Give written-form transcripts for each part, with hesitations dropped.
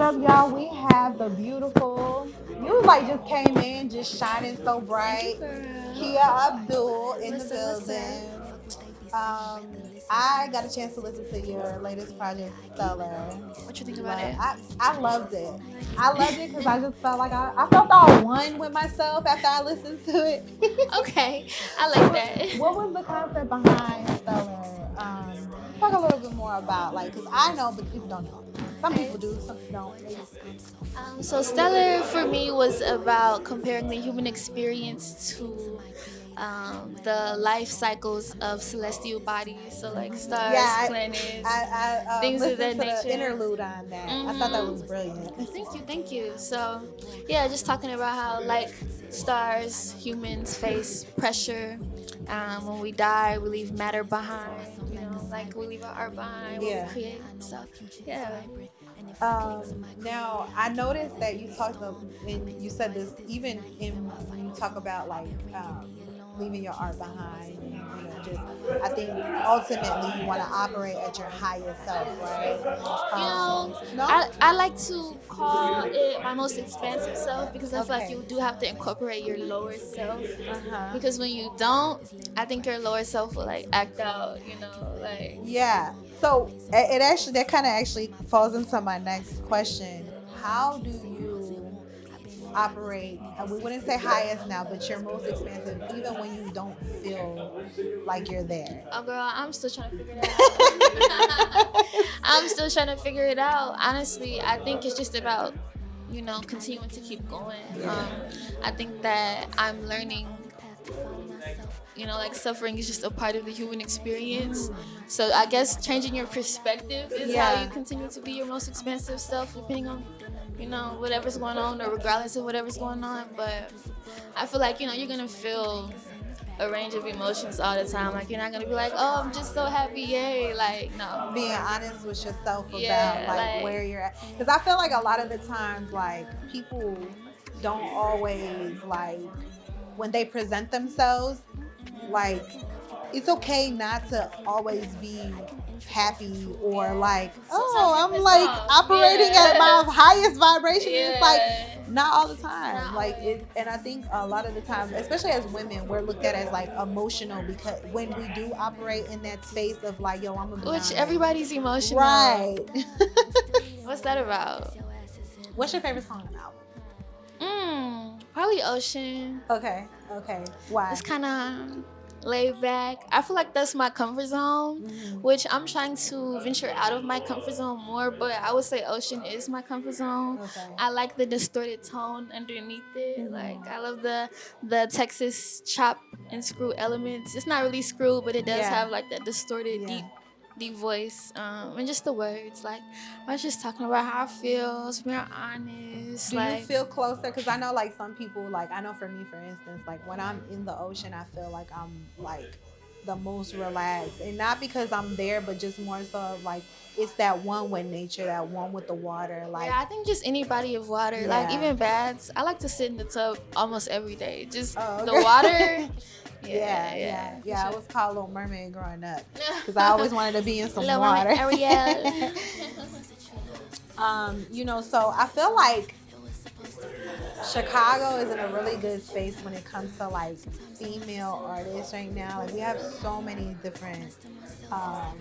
up, y'all? We have the beautiful. You like just came in, just shining so Thank you, bright. girl. Qiyah Abdul in the What's building. up? I got a chance to listen to your latest project, Stellar. What you think about Love, it? I loved it. I loved it because I just felt like I felt all one with myself after I listened to it. Okay, I like What that. was the concept behind Stellar? Talk a little bit more about like, because I know, but people don't know. Some Okay. people do, some don't. Maybe. So Stellar for me was about comparing the human experience to the life cycles of celestial bodies. So like Yeah, stars, planets, I things of listened that to the nature. interlude on that. I thought that Mm-hmm. was brilliant. Thank you. So, yeah, just talking about how, like stars, humans face pressure. When we die, we leave matter behind. You know, like we leave our art behind, what we Yeah. create. So, yeah. Now I noticed that you talked about, and you said this even in when you talk about like leaving your art behind, and just I think ultimately you want to operate at your highest self, right? You know, No. I like to call it my most expansive self because I feel like Okay. you do have to incorporate your lower self. Uh huh. Because when you don't, I think your lower self will like act out, you know, like. Yeah. So it actually that kind of actually falls into my next question. How do you operate? And we wouldn't say highest now, but your most expansive, even when you don't feel like you're there. Oh, girl, I'm still trying to figure that out. I'm still trying to figure it out. Honestly, I think it's just about, continuing to keep going. I think that I'm learning, like suffering is just a part of the human experience. So I guess changing your perspective is how you Yeah. continue to be your most expansive self, depending on, whatever's going on or regardless of whatever's going on. But I feel like, you're going to feel a range of emotions all the time. Like you're not gonna be like, oh, I'm just so happy, yay. Like no. Being honest with yourself about Yeah, like like where you're at, because I feel like a lot of the times like people don't always like when they present themselves, like it's okay not to always be happy or like, sometimes oh, you're I'm pissed like off. operating at my highest vibration. And it's like Yeah. not all the time. Not Like always. it, and I think a lot of the times, especially as women, we're looked at as like emotional because when we do operate in that space of like, yo, I'm gonna be Which honest. everybody's emotional. Right. What's that about? What's your favorite song on the album? Probably Ocean. Okay. Okay. Why? It's kind of laid back. I feel like that's my comfort zone, Mhm. which I'm trying to venture out of my comfort zone more, but I would say Ocean is my comfort zone. Okay. I like the distorted tone underneath it. Like Mhm. I love the Texas chop and screw elements. It's not really screw, but it does Yeah. have like that distorted Yeah. deep voice, and just the words. Like I was just talking about how I feel, it's being honest. Do you Like feel closer? Because I know, like, some people, like, I know for me, for instance, like, when I'm in the ocean, I feel like I'm, like, the most relaxed. And not because I'm there, but just more so of, like, it's that one with nature, that one with the water. Like, yeah, I think just any body of water, like yeah. even baths. I like to sit in the tub almost every day. Just Oh, the okay. water. Yeah. I was called Little Mermaid growing up because I always wanted to be in some Little water. Mermaid Ariel. So I feel like Chicago is in a really good space when it comes to like female artists right now. Like we have so many different um,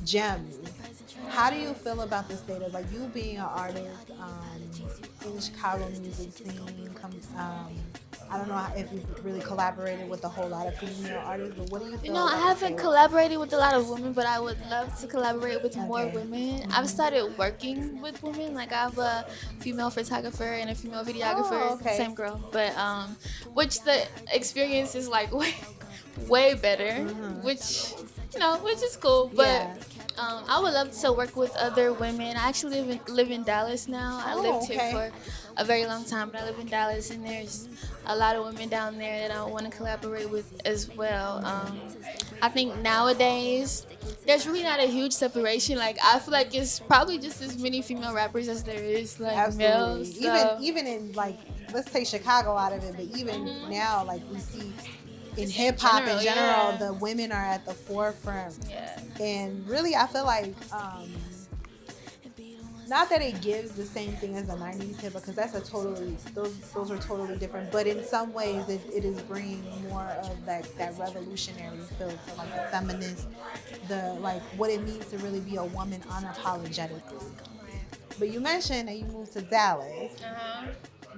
gems. How do you feel about the state of like you being an artist in the Chicago music scene? I don't know if you've really collaborated with a whole lot of female artists, but what do you feel I about the haven't state? collaborated with a lot of women, but I would love to collaborate with more Okay. women. I've started working with women. Like I have a female photographer and a female videographer, Oh, okay. same girl, but which the experience is like way better, Mhm. which is cool. But Yeah. I would love to work with other women. I actually live in Dallas now. I Oh, lived here okay. for a very long time, but I live in Dallas, and there's a lot of women down there that I want to collaborate with as well. I think nowadays there's really not a huge separation. Like I feel like it's probably just as many female rappers as there is like Absolutely. males. So Even in like let's take Chicago out of it, but even now like we see in just in hip hop in general, general, yeah. the women are at the forefront. Yeah. And really I feel like not that it gives the same thing as a 90s hip, because that's a totally, those are totally different, but in some ways it is bringing more of that revolutionary feel to like the feminist, the like what it means to really be a woman unapologetically. But you mentioned that you moved to Dallas.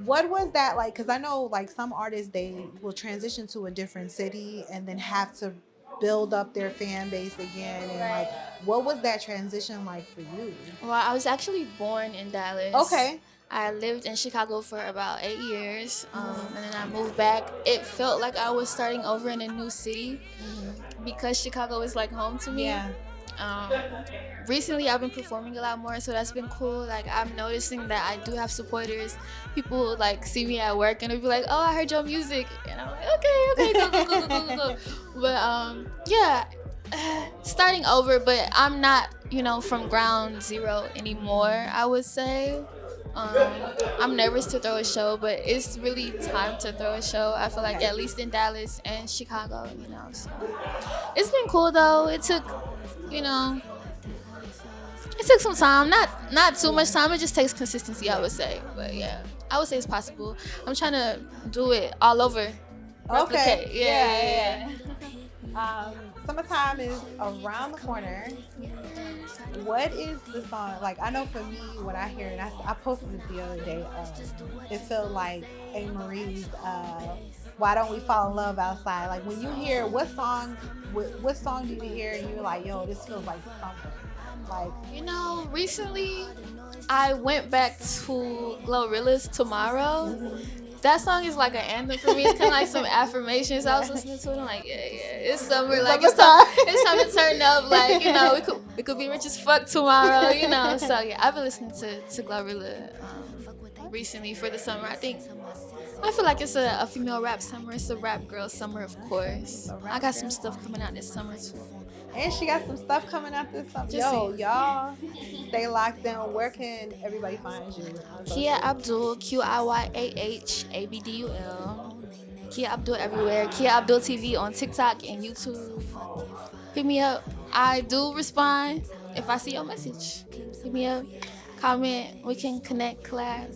What was that like? Because I know like some artists, they will transition to a different city and then have to build up their fan base again, and like what was that transition like for you? Well, I was actually born in Dallas. Okay. I lived in Chicago for about 8 years, and then I moved back. It felt like I was starting over in a new city because Chicago is like home to me. Yeah. Um, Recently, I've been performing a lot more, so that's been cool. Like, I'm noticing that I do have supporters. People like see me at work and they'll be like, "Oh, I heard your music," and I'm like, "Okay, go." But yeah, starting over. But I'm not, from ground zero anymore. I would say. I'm nervous to throw a show, but it's really time to throw a show. I feel like at least in Dallas and Chicago, So it's been cool though. It took some time. Not too much time. It just takes consistency, I would say. But yeah, I would say it's possible. I'm trying to do it all over. Replicate. Okay. Yeah. Summertime is around the corner. What is the song? Like, I know for me, when I hear it, I posted it the other day. It felt like Jayy Marie's "Why Don't We Fall in Love Outside." Like, when you hear what song do you hear and you're like, yo, this feels like something. Like, Recently I went back to Glorilla's Tomorrow. That song is like an anthem for me. It's kind of like some affirmations. I was listening to it. I'm like, yeah, it's summer. Like it's time to turn up. Like we could be rich as fuck tomorrow. So yeah, I've been listening to Glorilla recently for the summer. I feel like it's a female rap summer. It's a rap girl summer, of course. I got some stuff coming out this summer too. And she got some stuff coming out this summer. Yo, y'all, stay locked in. Where can everybody find you? Qiyah Abdul, Qiyah Abdul. Qiyah Abdul everywhere. Qiyah Abdul TV on TikTok and YouTube. Hit me up. I do respond if I see your message. Hit me up. Comment. We can connect, collab.